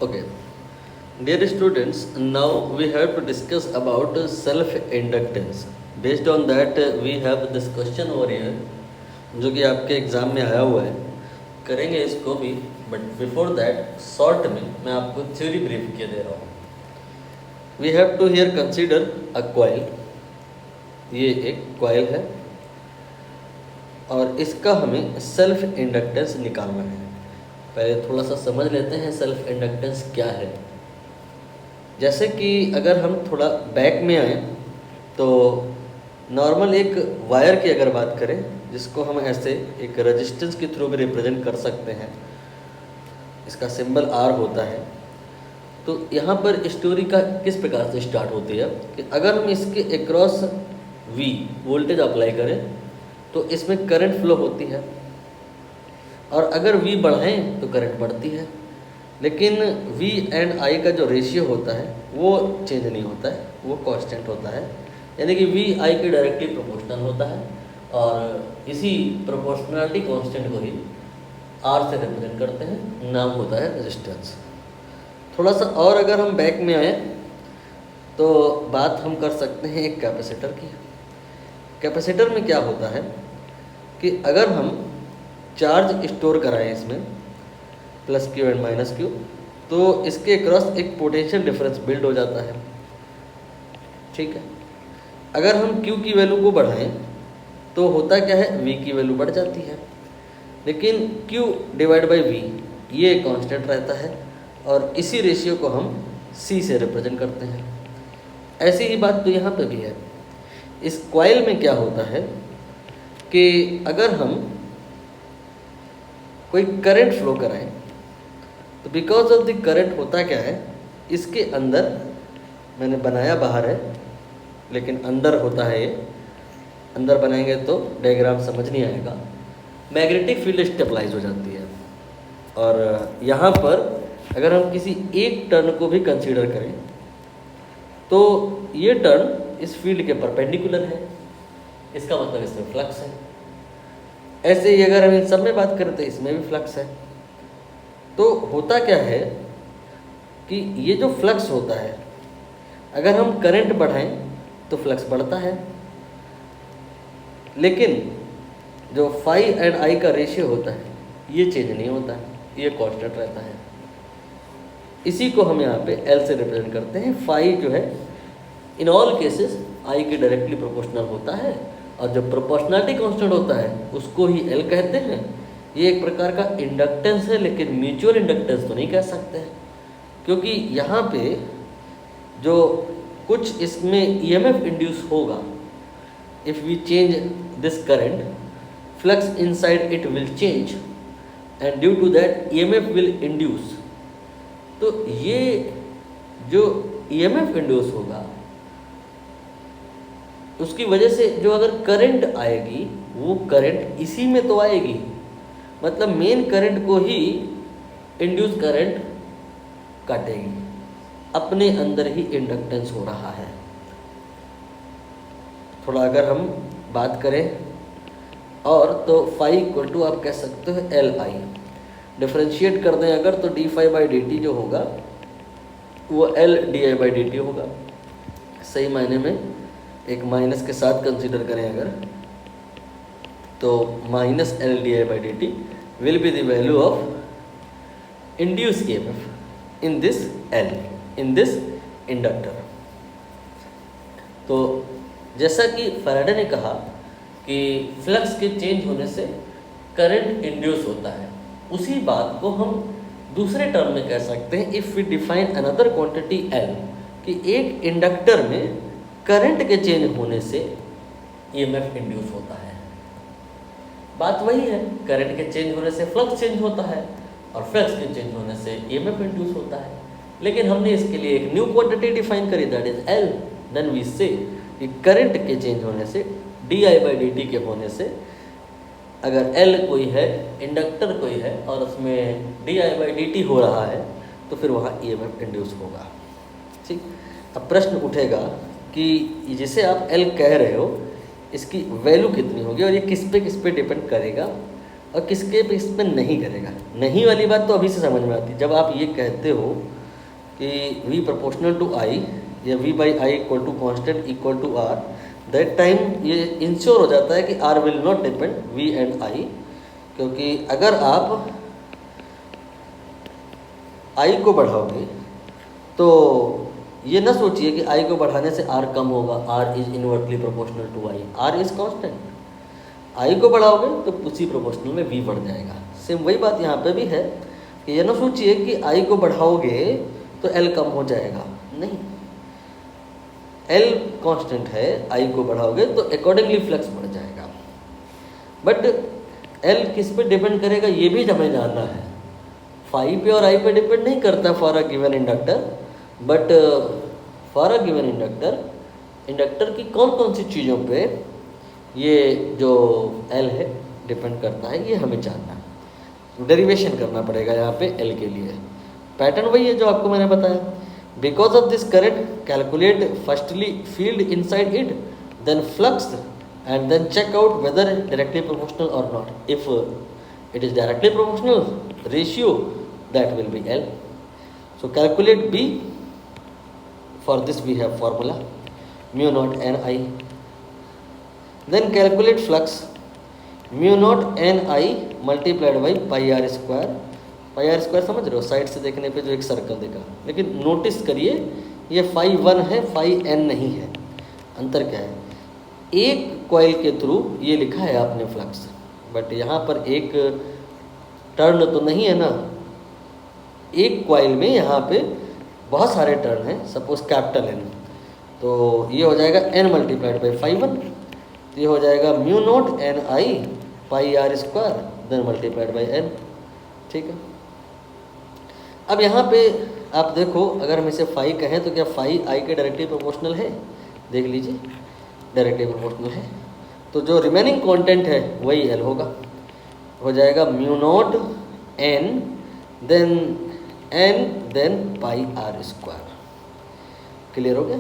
Okay, dear students, now we have to discuss about self-inductance. Based on that, we have this question over here, जो कि आपके exam में आया हुआ है. करेंगे इसको भी, बट बिफोर दैट शॉर्ट में मैं आपको थ्योरी ब्रीफ किए दे रहा हूँ. We have to here consider a coil. ये एक कॉइल है और इसका हमें सेल्फ इंडक्टेंस निकालना है. पहले थोड़ा सा समझ लेते हैं सेल्फ इंडक्टेंस क्या है. जैसे कि अगर हम थोड़ा बैक में आए तो नॉर्मल एक वायर की अगर बात करें, जिसको हम ऐसे एक रेजिस्टेंस के थ्रू भी रिप्रेजेंट कर सकते हैं, इसका सिंबल आर होता है. तो यहाँ पर स्टोरी का किस प्रकार से स्टार्ट होती है कि अगर हम इसके अक्रॉस वी वोल्टेज अप्लाई करें तो इसमें करंट फ्लो होती है, और अगर वी बढ़ाएं तो करंट बढ़ती है. लेकिन V एंड I का जो रेशियो होता है वो चेंज नहीं होता है, वो कांस्टेंट होता है. यानी कि V I के डायरेक्टली प्रोपोर्शनल होता है, और इसी प्रोपोर्शनलिटी कांस्टेंट को ही R से रिप्रेजेंट करते हैं. नाम होता है रेजिस्टेंस. थोड़ा सा और अगर हम बैक में आए तो बात हम कर सकते हैं एक कैपेसिटर की. कैपेसिटर में क्या होता है कि अगर हम चार्ज स्टोर कराएं इसमें plus Q and minus Q, तो इसके क्रॉस एक पोटेंशियल डिफरेंस बिल्ड हो जाता है. ठीक है. अगर हम क्यू की वैल्यू को बढ़ाएं तो होता क्या है, वी की वैल्यू बढ़ जाती है. लेकिन क्यू डिवाइड बाई वी ये कांस्टेंट रहता है, और इसी रेशियो को हम सी से रिप्रेजेंट करते हैं. ऐसी ही बात तो यहाँ पे भी है. इस कॉइल में क्या होता है कि अगर हम कोई करंट फ्लो कराएं तो बिकॉज ऑफ द करंट होता क्या है, इसके अंदर मैंने बनाया बाहर है लेकिन अंदर होता है. ये अंदर बनाएंगे तो डायग्राम समझ नहीं आएगा. मैग्नेटिक फील्ड स्टेबलाइज हो जाती है, और यहाँ पर अगर हम किसी एक टर्न को भी कंसीडर करें तो ये टर्न इस फील्ड के परपेंडिकुलर है. इसका मतलब इसमें फ्लक्स है. ऐसे ही अगर हम इन सब में बात करें तो इसमें भी फ्लक्स है. तो होता क्या है कि ये जो फ्लक्स होता है, अगर हम करंट बढ़ाएं तो फ्लक्स बढ़ता है, लेकिन जो फाई एंड आई का रेशियो होता है ये चेंज नहीं होता है, ये कांस्टेंट रहता है. इसी को हम यहाँ पे एल से रिप्रेजेंट करते हैं. फाई जो है इन ऑल केसेस आई के डायरेक्टली प्रोपोर्शनल होता है, और जो प्रोपोर्शनलिटी कांस्टेंट होता है उसको ही एल कहते हैं. ये एक प्रकार का इंडक्टेंस है, लेकिन म्यूचुअल इंडक्टेंस तो नहीं कह सकते हैं, क्योंकि यहाँ पे जो कुछ इसमें ईएमएफ इंड्यूस होगा, if we change this current, flux inside it will change, and due to that EMF will induce. तो ये जो ईएमएफ इंड्यूस होगा उसकी वजह से जो अगर करंट आएगी वो करंट इसी में तो आएगी, मतलब मेन करंट को ही इंड्यूस करंट काटेगी. अपने अंदर ही इंडक्टेंस हो रहा है. थोड़ा अगर हम बात करें और तो फाई इक्वल टू आप कह सकते हो एल आई. डिफ्रेंशिएट कर दें अगर तो d phi by d t जो होगा वो L d i by d t होगा. सही मायने में एक माइनस के साथ कंसीडर करें अगर, तो minus L d i by d T will be the value of induce EMF in this L, in this inductor. तो जैसा कि फैराडे ने कहा कि फ्लक्स के चेंज होने से करंट इंड्यूस होता है, उसी बात को हम दूसरे टर्म में कह सकते हैं if we define another quantity L, कि एक इंडक्टर में करंट के चेंज होने से ईएमएफ इंड्यूस होता है. बात वही है, करंट के चेंज होने से फ्लक्स चेंज होता है, और फ्लक्स के चेंज होने से ईएमएफ इंड्यूस होता है. लेकिन हमने इसके लिए एक न्यू क्वांटिटी डिफाइन करी, that is L. Then we say कि करंट के चेंज होने से, d i by d t के होने से, अगर एल कोई है, इंडक्टर कोई है और उसमें D i by d T हो रहा है, तो फिर वहाँ ईएमएफ इंड्यूस होगा. ठीक. अब प्रश्न उठेगा कि जिसे आप एल कह रहे हो इसकी वैल्यू कितनी होगी और ये किस पे डिपेंड करेगा. और किसके पे इस पे नहीं करेगा। नहीं वाली बात तो अभी से समझ में आती है। जब आप ये कहते हो कि v प्रोपोर्शनल टू i या v by I equal to constant equal to r, that time ये इंश्योर हो जाता है कि r will not depend v and i, क्योंकि अगर आप i को बढ़ाओगे तो ये ना सोचिए कि i को बढ़ाने से r कम होगा, r is inversely proportional to i, r is constant. i को बढ़ाओगे तो उसी प्रोपोर्शनल में v बढ़ जाएगा। सेम वही बात यहाँ पे भी है कि ये ना सोचिए कि i को बढ़ाओगे तो l कम हो जाएगा, नहीं, l कांस्टेंट है, i को बढ़ाओगे तो अकॉर्डिंगली फ्लक्स बढ़ जाएगा। बट l किस पे डिपेंड करेगा ये भी हमें जानना है। फाई पे और i पे डिपेंड नहीं करता for a given inductor, but for a given inductor, inductor की कौन कौन सी चीज़ों पे ये जो L है डिपेंड करता है, ये हमें जानना है। डेरिवेशन करना पड़ेगा यहाँ पे L के लिए। पैटर्न वही है जो आपको मैंने बताया। Because of this current calculate firstly field inside it, then flux, and then check out whether directly proportional और not. If it is directly proportional ratio, that will be L. So calculate B. For this we have formula mu naught Ni. Then calculate flux mu naught Ni multiplied by pi r square. pi r square समझ रहे हो, side से देखने पे जो एक circle देखा, लेकिन नोटिस करिए ये फाई 1 है, फाई n नहीं है। अंतर क्या है, एक कॉइल के थ्रू ये लिखा है आपने फ्लक्स, बट यहाँ पर एक टर्न तो नहीं है ना, एक कॉइल में यहाँ पे बहुत सारे टर्न हैं, सपोज कैपिटल N, तो ये हो जाएगा N मल्टीप्लाइड बाई फाई 1, तो ये हो जाएगा mu naught Ni pi r square then multiplied by N। ठीक है, अब यहाँ पे आप देखो, अगर हम इसे फाई कहें तो क्या फाई i के डायरेक्टली प्रोपोर्शनल है? देख लीजिए, डायरेक्टली प्रोपोर्शनल है, तो जो रिमेनिंग कंटेंट है वही L होगा, हो जाएगा mu naught N than pi r square. Clear हो गया?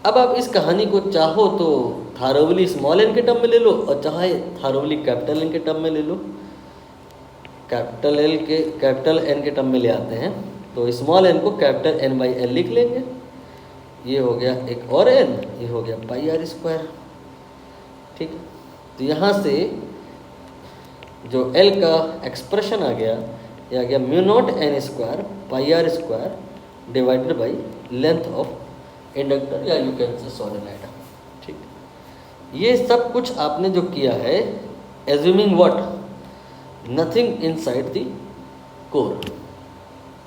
अब आप इस कहानी को चाहो तो थारोवली स्मॉल n के टर्म में ले लो और चाहे थारोवली कैपिटल N के टर्म में ले लो। कैपिटल N के टर्म में ले आते हैं तो स्मॉल n को कैपिटल N बाई L लिख लेंगे, ये हो गया एक और n, ये हो गया पाई r स्क्वायर। ठीक, तो यहाँ से जो L का एक्सप्रेशन आ गया, ये आ गया mu naught N square pi r square divided by length of inductor या यू कैन से सोलेनोइड। ठीक, ये सब कुछ आपने जो किया है assuming what, nothing inside the core,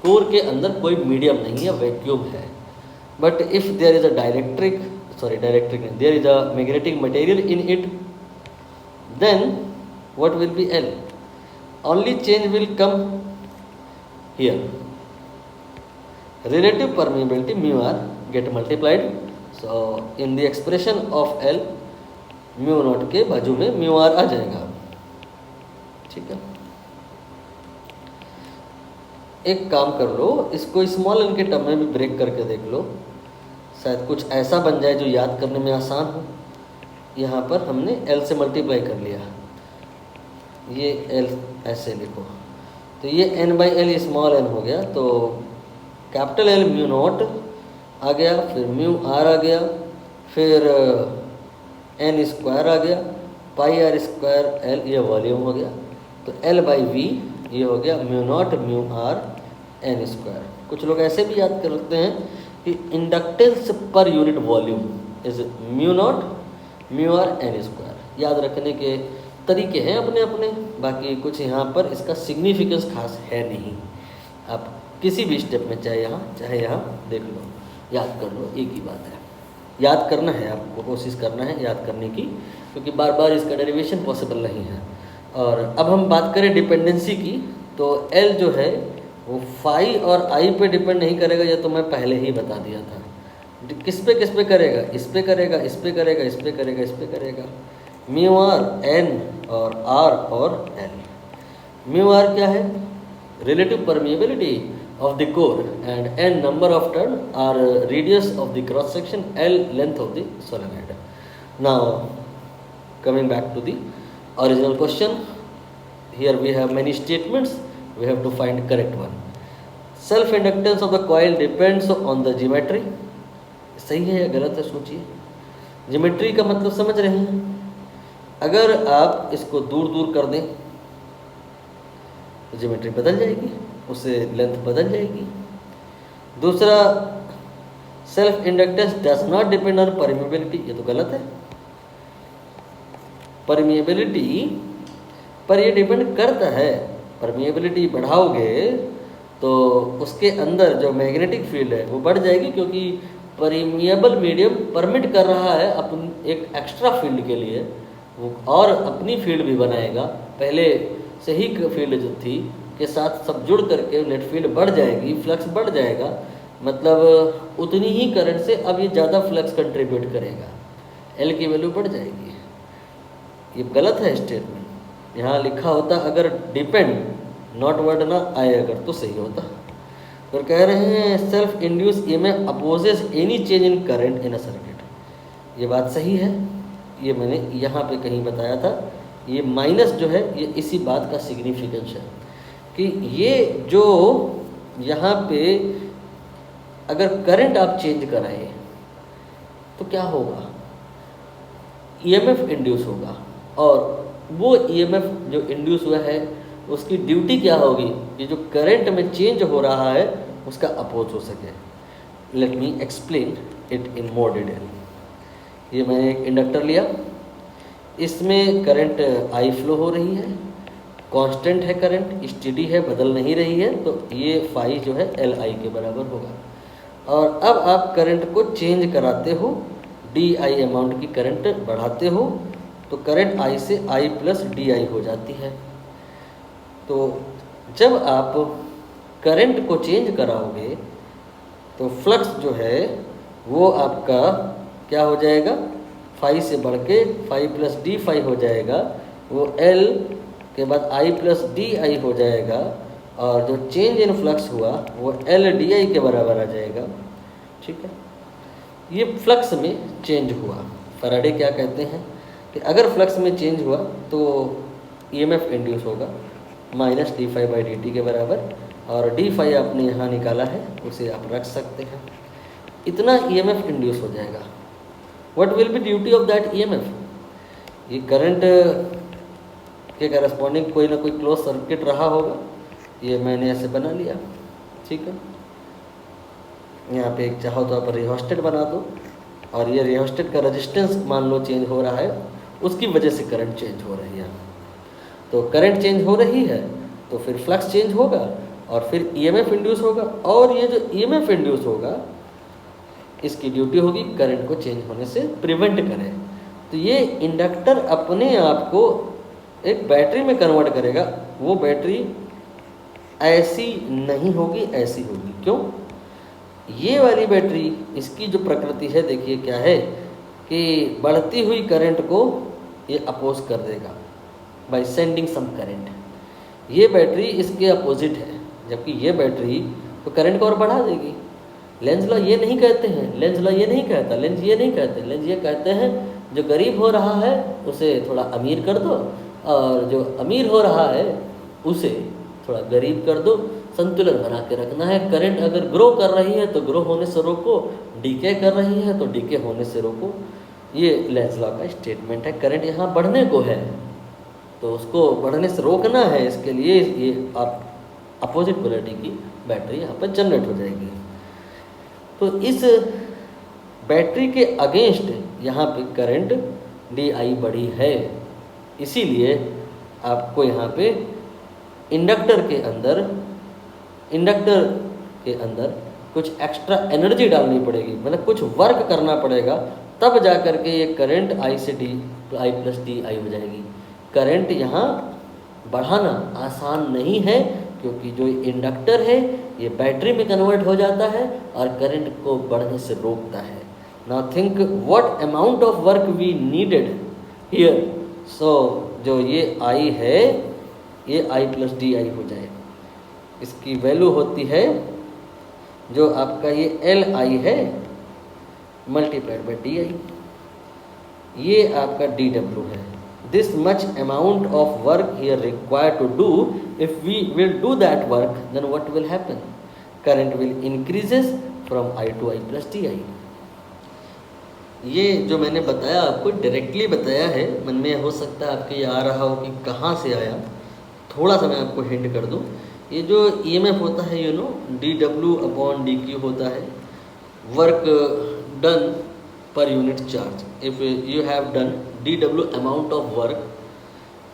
core के अंदर कोई मीडियम नहीं है, वैक्यूम है। But if there is a there is a magnetic material in it, then what will be L? Only change will come here. Relative permeability mu r get multiplied. So in the expression of L, mu naught के बाजू में mu r आ जाएगा। ठीक है, एक काम कर लो, इसको स्मॉल n के टर्म में भी ब्रेक करके देख लो, शायद कुछ ऐसा बन जाए जो याद करने में आसान हो। यहाँ पर हमने L से मल्टीप्लाई कर लिया, ये L ऐसे लिखो, तो ये N by L small n हो गया, तो कैपिटल L म्यू नॉट आ गया, फिर म्यू r आ गया, फिर N स्क्वायर आ गया, पाई r स्क्वायर L, ये वॉल्यूम हो गया, तो L बाई V ये हो गया mu naught mu r N square. कुछ लोग ऐसे भी याद करते हैं कि इंडक्टेंस पर unit volume is mu naught mu R N square. याद रखने के तरीके हैं अपने अपने, बाकी कुछ यहाँ पर इसका सिग्निफिकेंस खास है नहीं। आप किसी भी स्टेप में चाहे यहाँ देख लो, याद कर लो, एक ही बात है, याद करना है आपको, कोशिश करना है याद करने की, क्योंकि बार बार इसका डेरिवेशन पॉसिबल नहीं है। और अब हम बात करें डिपेंडेंसी की, तो L जो है वो फाई और I पे डिपेंड नहीं करेगा, ये तो मैं पहले ही बता दिया था। किस पे करेगा? इस पे करेगा, इस पे करेगा, इस पे करेगा, इस पे करेगा। म्यू आर N और R और L। म्यू आर क्या है? Relative permeability of the core, and N number of turn are radius of the cross section, L length of the solenoid. Now coming back to the original question, here we have many statements, we have to find correct one. Self inductance of the coil depends on the geometry. सही है या गलत है सोचिए। Geometry का मतलब समझ रहे हैं? अगर आप इसको दूर दूर कर दें तो ज्योमेट्री बदल जाएगी, उससे लेंथ बदल जाएगी। दूसरा, self inductance does not depend on permeability, ये तो गलत है। परमिएबिलिटी पर ये डिपेंड करता है। परमिएबिलिटी बढ़ाओगे तो उसके अंदर जो मैग्नेटिक फील्ड है वो बढ़ जाएगी, क्योंकि परमिएबल मीडियम परमिट कर रहा है अपन एक एक्स्ट्रा फील्ड के लिए, वो और अपनी फील्ड भी बनाएगा। पहले से ही फील्ड जो थी के साथ सब जुड़ करके नेट फील्ड बढ़ जाएगी, फ्लक्स बढ़ जाएगा, मतलब उतनी ही करंट से अब ये ज़्यादा फ्लक्स कंट्रीब्यूट करेगा, एल की वैल्यू बढ़ जाएगी। ये गलत है स्टेटमेंट। यहाँ लिखा होता अगर डिपेंड नॉट वर्ड ना आए अगर तो सही होता। फिर कह रहे हैं self induce EMF opposes any change in current in a circuit. ये बात सही है, ये मैंने यहाँ पे कहीं बताया था। ये माइनस जो है ये इसी बात का सिग्निफिकेंस है कि ये जो यहाँ पे अगर करंट आप चेंज कराएं तो क्या होगा, ईएमएफ इंड्यूस होगा, और वो ईएमएफ जो इंड्यूस हुआ है उसकी ड्यूटी क्या होगी, ये जो करंट में चेंज हो रहा है उसका अपोज हो सके। Let me explain it in more detail. ये मैंने एक इंडक्टर लिया, इसमें करंट आई फ्लो हो रही है, कांस्टेंट है करंट, स्टेडी है, बदल नहीं रही है, तो ये फाई जो है एल आई के बराबर होगा। और अब आप करंट को चेंज कराते हो, डी आई अमाउंट की करंट बढ़ाते हो, तो करंट आई से आई प्लस डी आई हो जाती है। तो जब आप करंट को चेंज कराओगे तो फ्लक्स जो है वो आपका क्या हो जाएगा, फाई से बढ़ के फाई प्लस डी फाई हो जाएगा, वो एल के बाद आई प्लस डी आई हो जाएगा, और जो चेंज इन फ्लक्स हुआ वो एल डी आई के बराबर आ जाएगा। ठीक है, ये फ्लक्स में चेंज हुआ। फैराडे क्या कहते हैं कि अगर फ्लक्स में चेंज हुआ तो ईएमएफ इंड्यूस होगा minus d phi by d t के बराबर, और डी फाई आपने यहाँ निकाला है उसे आप रख सकते हैं। इतना ईएमएफ इंड्यूस हो जाएगा। What will be duty of that EMF, ये करंट के करस्पॉन्डिंग कोई ना कोई क्लोज सर्किट रहा होगा, ये मैंने ऐसे बना लिया। ठीक है, यहाँ पे एक चाहो तो आप रिहोस्टेट बना दो, और ये रिहोस्टेट का रेजिस्टेंस मान लो चेंज हो रहा है, उसकी वजह से करंट चेंज हो रही है। तो करंट चेंज हो रही है तो फिर फ्लक्स चेंज होगा और फिर ईएमएफ इंड्यूस होगा, और ये जो ईएमएफ इंड्यूस होगा इसकी ड्यूटी होगी करंट को चेंज होने से प्रिवेंट करें। तो ये इंडक्टर अपने आप को एक बैटरी में कन्वर्ट करेगा। वो बैटरी ऐसी नहीं होगी, ऐसी होगी। क्यों? ये वाली बैटरी, इसकी जो प्रकृति है देखिए क्या है कि बढ़ती हुई करंट को ये अपोज कर देगा बाय सेंडिंग सम करंट। ये बैटरी इसके अपोजिट है, जबकि ये बैटरी तो करंट को और बढ़ा देगी। लेंज लॉ ये नहीं कहते हैं, लेंज लॉ ये नहीं कहता, लेंज ये नहीं कहते, लेंज ये कहते हैं जो गरीब हो रहा है उसे थोड़ा अमीर कर दो, और जो अमीर हो रहा है उसे थोड़ा गरीब कर दो, संतुलन बना के रखना है। करंट अगर ग्रो कर रही है तो ग्रो होने से रोको, डीके कर रही है तो डीके होने से रोको। ये लेंज लॉ का स्टेटमेंट है। करंट यहाँ बढ़ने को है तो उसको बढ़ने से रोकना है, इसके लिए ये आप अपोजिट पोलैरिटी की बैटरी यहाँ पर जनरेट हो जाएगी। तो इस बैटरी के अगेंस्ट यहाँ पे करंट डी आई बढ़ी है, इसीलिए आपको यहाँ पे इंडक्टर के अंदर कुछ एक्स्ट्रा एनर्जी डालनी पड़ेगी, मतलब कुछ वर्क करना पड़ेगा, तब जा कर के ये करंट आई से d I plus D I हो जाएगी। करंट यहाँ बढ़ाना आसान नहीं है, क्योंकि जो इंडक्टर है ये बैटरी में कन्वर्ट हो जाता है और करंट को बढ़ने से रोकता है। Now think what amount of work we needed here. So जो ये आई है ये आई प्लस डी आई हो जाए, इसकी वैल्यू होती है जो आपका ये एल आई है मल्टीप्लाइड बाई डी आई, ये आपका डी डब्ल्यू है, this much amount of work here required to do. If we will do that work, then what will happen? Current will increases from I to I plus di. ये जो मैंने बताया आपको directly बताया है, मन में हो सकता है आपके ये आ रहा हो कि कहाँ से आया, थोड़ा सा मैं आपको हिंट कर दूँ। ये जो EMF होता है dW/dq होता है, work done per unit charge. If you have done dW amount of work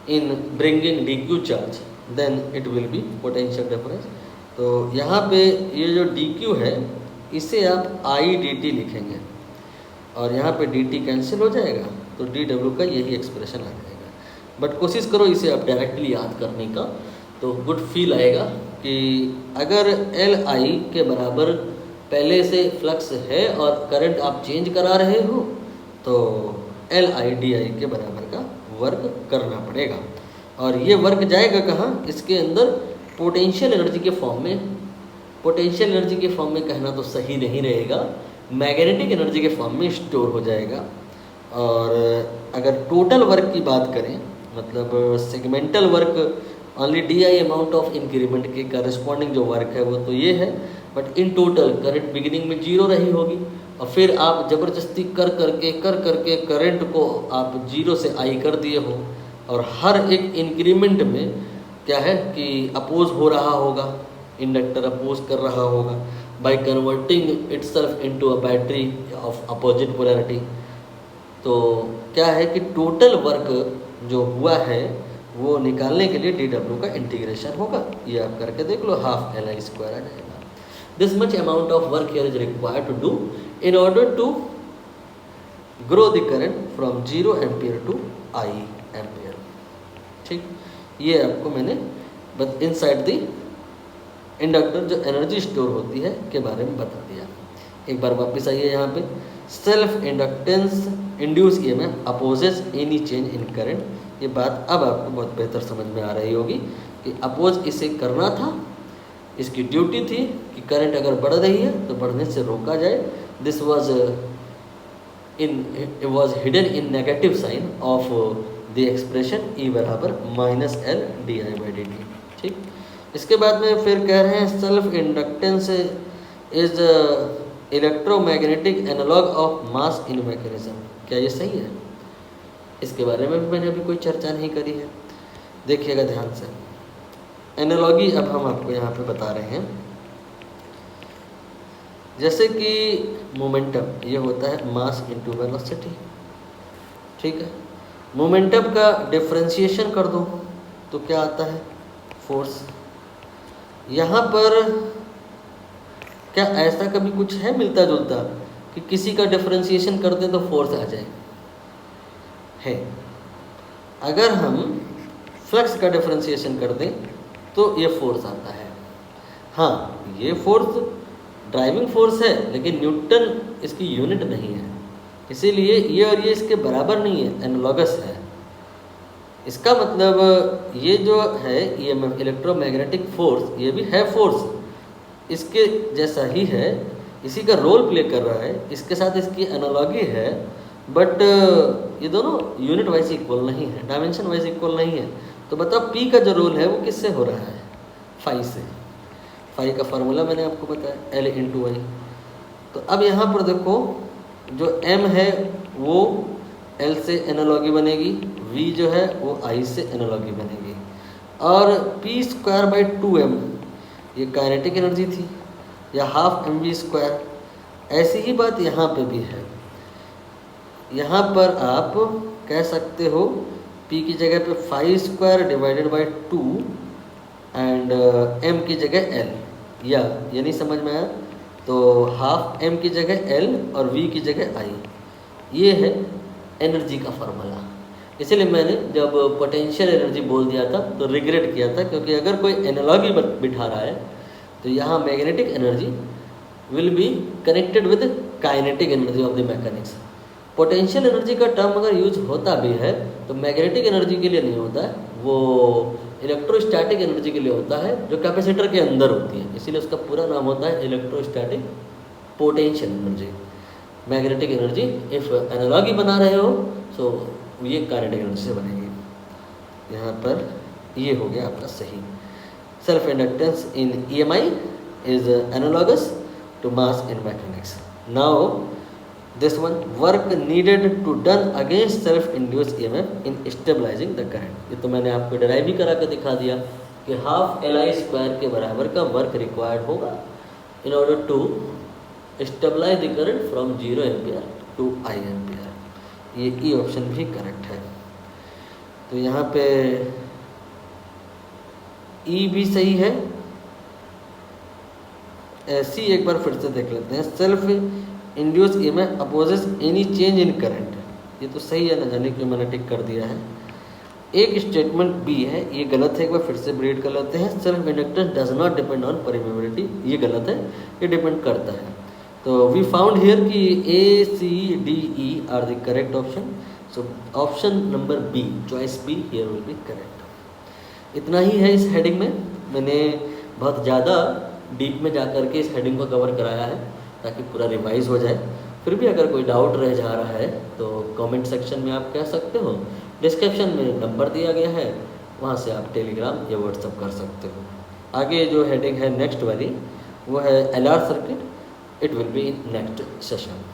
in bringing dq charge, then it will be potential difference. तो यहाँ पे ये जो dq है इसे आप I dt लिखेंगे और यहाँ पे dt कैंसिल हो जाएगा, तो dW का यही एक्सप्रेशन आ जाएगा। बट कोशिश करो इसे आप डायरेक्टली याद करने का, तो गुड फील आएगा कि अगर Li के बराबर पहले से फ्लक्स है और करंट आप चेंज करा रहे हो, तो Li di के बराबर का वर्क करना पड़ेगा। और ये वर्क जाएगा कहाँ? इसके अंदर पोटेंशियल एनर्जी के फॉर्म में। पोटेंशियल एनर्जी के फॉर्म में कहना तो सही नहीं रहेगा, मैग्नेटिक एनर्जी के फॉर्म में स्टोर हो जाएगा। और अगर टोटल वर्क की बात करें, मतलब segmental work only di amount of increment के करस्पॉन्डिंग जो वर्क है वो तो ये है, but in total current beginning में 0 रही होगी और फिर आप ज़बरदस्ती कर करके करंट को आप 0 से I कर दिए हो, और हर एक इंक्रीमेंट में क्या है कि अपोज हो रहा होगा, इंडक्टर अपोज कर रहा होगा by converting itself into a battery of opposite polarity. तो क्या है कि टोटल वर्क जो हुआ है वो निकालने के लिए dW का इंटीग्रेशन होगा। ये आप करके देख लो, हाफ Li स्क्वायर आ जाएगा। This much amount of work here is required to do in order to grow the current from 0 ampere to I ampere. ठीक, ये आपको मैंने बस इनसाइड द इंडक्टर जो एनर्जी स्टोर होती है के बारे में बता दिया। एक बार वापस आइए यहाँ पे, self inductance induce EMF opposes any change in current. ये बात अब आपको बहुत बेहतर समझ में आ रही होगी कि अपोज इसे करना था, इसकी ड्यूटी थी कि करंट अगर बढ़ रही है तो बढ़ने से रोका जाए। This was hidden in negative sign of the expression E बराबर -L di/dt। ठीक, इसके बाद में फिर कह रहे हैं self inductance is electromagnetic analog of mass in mechanism. क्या ये सही है? इसके बारे में भी मैंने अभी कोई चर्चा नहीं करी है, देखिएगा ध्यान से। एनालॉगी अब हम आपको यहाँ पे बता रहे हैं। जैसे कि मोमेंटम ये होता है मास इनटू वेलोसिटी, ठीक है। मोमेंटम का डिफरेंशिएशन कर दो तो क्या आता है? फोर्स। यहाँ पर क्या ऐसा कभी कुछ है मिलता जुलता कि किसी का डिफरेंशिएशन कर दें तो फोर्स आ जाए? है। अगर हम फ्लक्स का डिफरेंशिएशन कर दें तो ये फोर्स आता है। हाँ, ये फोर्स ड्राइविंग फोर्स है, लेकिन न्यूटन इसकी यूनिट नहीं है, इसीलिए ये और ये इसके बराबर नहीं है, एनालॉगस है। इसका मतलब ये जो है EMF इलेक्ट्रोमैग्नेटिक फोर्स, ये भी है फोर्स, इसके जैसा ही है, इसी का रोल प्ले कर रहा है, इसके साथ इसकी एनालॉगी है, बट ये दोनों यूनिट वाइज इक्वल नहीं है, डायमेंशन वाइज इक्वल नहीं है। तो बताओ P का जो रोल है वो किससे हो रहा है? फाई से। फाई का फार्मूला मैंने आपको बताया L × I। तो अब यहाँ पर देखो, जो M है वो L से एनालॉगी बनेगी, V जो है वो I से एनालॉगी बनेगी, और P²/2m ये काइनेटिक एनर्जी थी, या ½ mv²। ऐसी ही बात यहाँ पे भी है। यहाँ पर आप कह सकते हो P की जगह पे φ² / 2 एंड M की जगह L, या ये नहीं समझ में आया तो ½ m की जगह L और V की जगह I। ये है एनर्जी का फार्मूला। इसलिए मैंने जब पोटेंशियल एनर्जी बोल दिया था तो रिग्रेट किया था, क्योंकि अगर कोई एनालॉगी बिठा रहा है तो यहाँ magnetic energy will be connected with kinetic energy of the mechanics. Potential energy का टर्म अगर यूज होता भी है तो मैग्नेटिक एनर्जी के लिए नहीं होता है, वो इलेक्ट्रोस्टैटिक एनर्जी के लिए होता है, जो कैपेसिटर के अंदर होती है। इसीलिए उसका पूरा नाम होता है electrostatic potential energy. Magnetic energy if analogy बना रहे हो सो ये काइनेटिक एनर्जी से बनेगी। यहाँ पर ये हो गया आपका सही। Self inductance in EMI is analogous to mass in mechanics. Now this one, work needed to done against self induced EMF in stabilizing the current। ये तो मैंने आपको डिराइव भी करा के दिखा दिया कि हाफ LI² के बराबर का वर्क रिक्वायर्ड होगा in order to stabilize the current from 0 ampere to I ampere. ये ई ऑप्शन भी करेक्ट है। तो यहाँ पे ई भी सही है। सी एक बार फिर से देख लेते हैं। Self induce EMF opposes any change in current, ये तो सही है, ना जाने क्यों मैंने टिक कर दिया है। एक स्टेटमेंट बी है, ये गलत है, एक बार फिर से रीड कर लेते हैं। Self inductance does not depend on permeability, ये गलत है, ये डिपेंड करता है। तो वी फाउंड हियर कि A, C, D, E are the correct option. So option number B, choice B here will be correct. इतना ही है इस हेडिंग में। मैंने बहुत ज़्यादा डीप में जा कर के इस हेडिंग को कवर कराया है ताकि पूरा रिवाइज हो जाए। फिर भी अगर कोई डाउट रह जा रहा है तो कमेंट सेक्शन में आप कह सकते हो, डिस्क्रिप्शन में नंबर दिया गया है, वहाँ से आप टेलीग्राम या व्हाट्सअप कर सकते हो। आगे जो हेडिंग है नेक्स्ट वाली वो है LR circuit, it will be in next session.